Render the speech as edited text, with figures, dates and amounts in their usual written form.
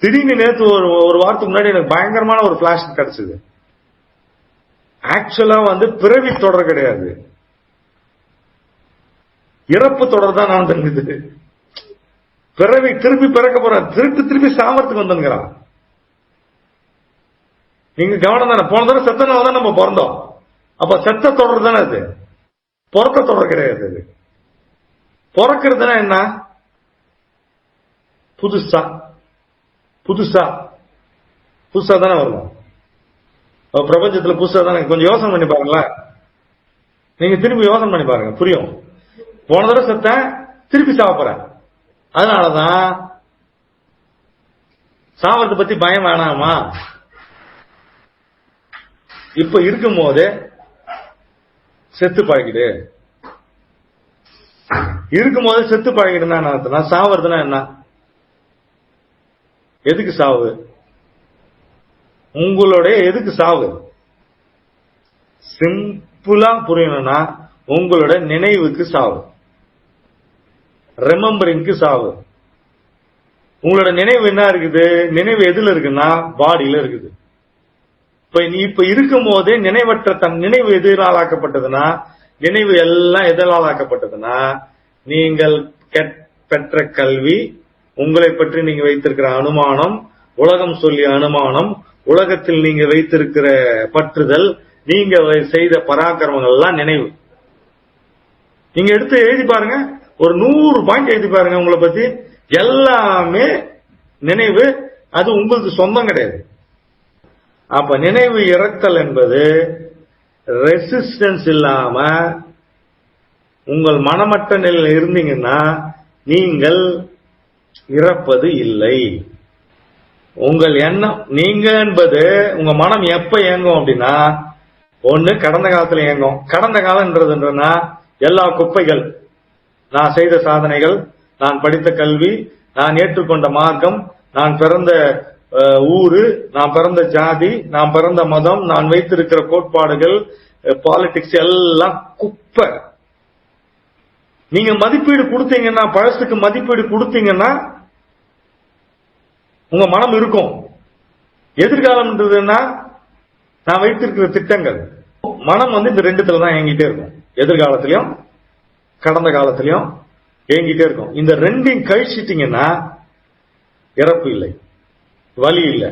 திடீர்னு நேற்று ஒரு வாரத்துக்கு முன்னாடி எனக்கு பயங்கரமான ஒரு பிளாஷ் கிடைச்சது. ஆக்சுவலா பிறவி தொடர் கிடையாது, இறப்பு தொடர் தான் நடந்துருக்குது. பிறவி திருப்பி பிறக்க போறான், திருப்பி சாமர்த்துக்கு வந்துங்கிறான். நீங்க கவனம் தானே, போன தடவை செத்தனால தான் நம்ம பிறந்தோம். அப்ப செத்த தொடர் தானே அது, பிறக்க தொடர் கிடையாது. அது பிறக்கிறதுனா என்ன, புதுசா புதுசா புதுசா தானே வரணும். பிரபஞ்சத்துல புதுசா தானே. கொஞ்சம் யோசனை பண்ணி பாருங்களேன், நீங்க திரும்பி யோசனை பண்ணி பாருங்க, புரியும். போன தடவை செத்த, திருப்பி சாப்பிடுறேன். அதனாலதான் சாவத்தை பத்தி பயம் வேணாமா. இப்ப இருக்கும் போது செத்து பழகிடு, இருக்கும் போது செத்து பழகிடுனா என்ன, சாவறதுனா என்ன, எதுக்கு சாவு, உங்களுடைய எதுக்கு சாவு சிம்பிளா புரியணும்னா உங்களுடைய நினைவுக்கு சாவு, ரிமெம்பரிங்க்கு சாவு. உங்களோட நினைவு என்ன இருக்குது, நினைவு எதுல இருக்குன்னா பாடியில இருக்குது. இப்ப இருக்கும் போதே நினைவற்ற தன் நினைவு எதிரால் ஆக்கப்பட்டதுன்னா, நினைவு எல்லாம் எதிரால் ஆக்கப்பட்டதுன்னா, நீங்கள் பெற்ற கல்வி, உங்களை பற்றி நீங்க வைத்திருக்கிற அனுமானம், உலகம் சொல்லிய அனுமானம், உலகத்தில் நீங்க வைத்திருக்கிற பற்றுதல், நீங்க செய்த பராக்கிரமங்கள் எல்லாம் நினைவு. நீங்க எடுத்து எழுதி பாருங்க, ஒரு 100 பாயிண்ட் எழுதி பாருங்க உங்களை பத்தி, எல்லாமே நினைவு. அது உங்களுக்கு சொந்தம் கிடையாது. அப்ப நினைவு இறத்தல் என்பது ரெசிஸ்டன்ஸ் இல்லாம உங்கள் மனமற்ற நிலையில் இருந்தீங்கன்னா நீங்கள் இறப்பது இல்லை. உங்கள் எண்ணம், நீங்க என்பது உங்க மனம் எப்ப இயங்கும் அப்படின்னா, ஒண்ணு கடந்த காலத்துல இயங்கும். கடந்த காலம்ன்றதுன்னா எல்லா குப்பைகள், நான் செய்த சாதனைகள், நான் படித்த கல்வி, நான் ஏற்றுக்கொண்ட மார்க்கம், நான் பிறந்த ஊரு, நான் பிறந்த ஜாதி, நான் பிறந்த மதம், நான் வைத்திருக்கிற கோட்பாடுகள், பாலிடிக்ஸ் எல்லாம் குப்பை. நீங்க மதிப்பீடு கொடுத்தீங்கன்னா, பழசுக்கு மதிப்பீடு கொடுத்தீங்கன்னா உங்க மனம் இருக்கும். எதிர்காலம்ன்றதுன்னா நான் வைத்திருக்கிற திட்டங்கள். மனம் இந்த ரெண்டுத்துல தான் இயங்கிட்டே இருக்கும், எதிர்காலத்திலையும் கடந்த காலத்திலையும் இயங்கிட்டே இருக்கும். இந்த ரெண்டையும் கழிச்சிட்டீங்கன்னா இறப்பு இல்லை, வலி இல்லை.